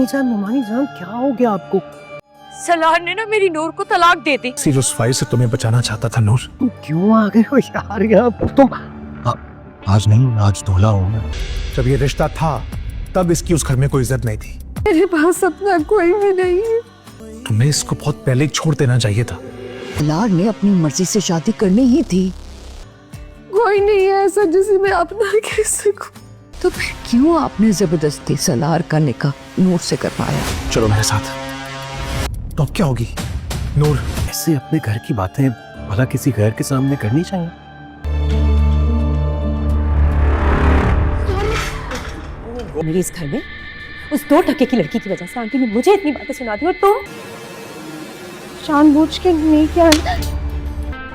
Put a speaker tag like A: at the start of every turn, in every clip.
A: जान नुमानी जान, क्या हो गया आपको?
B: सलार ने ना मेरी नूर को तलाक दे दी।
C: इसी रुस्वाई से तुम्हें बचाना चाहता था नूर।
A: तुम क्यों आ गए हो यार यहाँ पर? तुम
C: आज नहीं, आज धोला होगा। जब ये रिश्ता था तब इसकी उस घर में कोई इज्जत नहीं थी।
B: मेरे पास अपना कोई भी नहीं है।
C: तुम्हें इसको बहुत पहले ही छोड़ देना चाहिए था।
D: सलार ने अपनी मर्जी से शादी करनी ही थी।
B: कोई नहीं है ऐसा जिसे मैं अपना कह सकूं।
D: तो फिर क्यों आपने जबरदस्ती सलार का निकाह नूर से करवाया?
C: चलो मेरे साथ। तो अब क्या होगी नूर?
A: ऐसे अपने घर की बातें भला किसी घर के सामने करनी चाहिए?
B: मेरे इस घर में उस 2 टके की लड़की की वजह से आंटी ने मुझे इतनी बातें सुना दी और तुम जानबूझ के नहीं किया।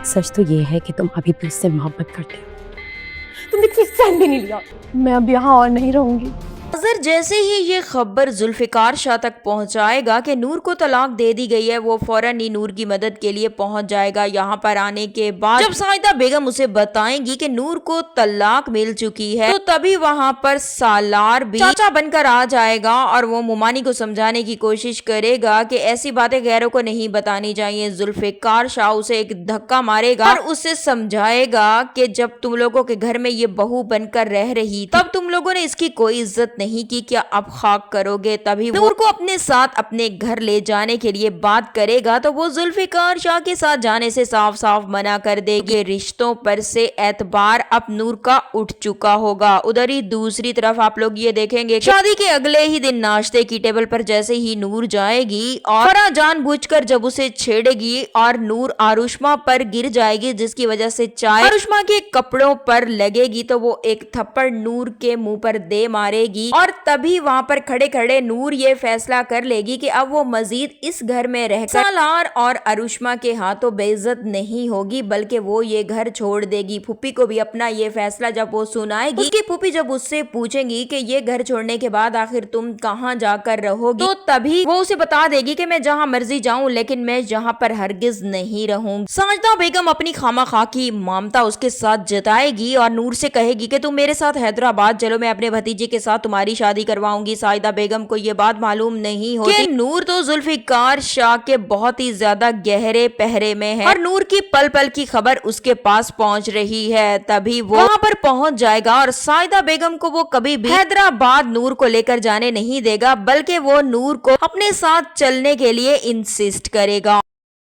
B: सच तो ये है कि तुम अभी भी उससे मोहब्बत करते हो। तुमने किसी फैन भी नहीं लिया। मैं अब यहाँ और नहीं रहूंगी।
E: नजर जैसे ही ये खबर जुल्फिकार शाह तक पहुंचाएगा कि नूर को तलाक दे दी गई है, वो फौरन ही नूर की मदद के लिए पहुंच जाएगा। यहाँ पर आने के बाद जब साहिदा बेगम उसे बताएंगी कि नूर को तलाक मिल चुकी है, तो तभी वहाँ पर सालार भी चाचा बनकर आ जाएगा और वो मुमानी को समझाने की कोशिश करेगा कि ऐसी बातें गैरों को नहीं बतानी चाहिए। जुल्फिकार शाह उसे एक धक्का मारेगा और उसे समझाएगा कि जब तुम लोगों के घर में ये बहू बनकर रह रही तब तुम लोगों ने इसकी कोई इज्जत नहीं की, क्या अब खाक करोगे? तभी नूर को अपने साथ अपने घर ले जाने के लिए बात करेगा तो वो जुल्फिकार शाह के साथ जाने से साफ साफ मना कर देगी। रिश्तों पर से एतबार अब नूर का उठ चुका होगा। उधर ही दूसरी तरफ आप लोग ये देखेंगे शादी के अगले ही दिन नाश्ते की टेबल पर जैसे ही नूर जाएगी और फरा जानबूझकर जब उसे छेड़ेगी और नूर आरुष्मा पर गिर जाएगी, जिसकी वजह से चाय आरुष्मा के कपड़ों पर लगेगी तो वो एक थप्पड़ नूर के मुंह पर दे मारेगी और तभी वहां पर खड़े खड़े नूर ये फैसला कर लेगी कि अब वो मजीद इस घर में रहकर सालार और आरुष्मा के हाथों बेइज्जत नहीं होगी, बल्कि वो ये घर छोड़ देगी। फूफी को भी अपना ये फैसला जब वो सुनाएगी, उसकी फूफी जब उससे पूछेंगी कि ये घर छोड़ने के बाद आखिर तुम कहाँ जाकर रहोगी, तो तभी वो उसे बता देगी कि मैं जहाँ मर्जी जाऊँ लेकिन मैं जहाँ पर हरगिज नहीं रहूंगी। साजिदा बेगम अपनी खामा की ममता उसके साथ जताएगी और नूर से कहेगी कि तुम मेरे साथ हैदराबाद चलो, मैं अपने भतीजे के साथ तुम्हारी शादी करवाऊंगी। साहिदा बेगम को ये बात मालूम नहीं होती कि नूर तो जुल्फिकार शाह के बहुत ही ज्यादा गहरे पहरे में है और नूर की पल पल की खबर उसके पास पहुंच रही है। तभी वो वहां पर पहुंच जाएगा और साहिदा बेगम को वो कभी भी हैदराबाद नूर को लेकर जाने नहीं देगा, बल्कि वो नूर को अपने साथ चलने के लिए इंसिस्ट करेगा।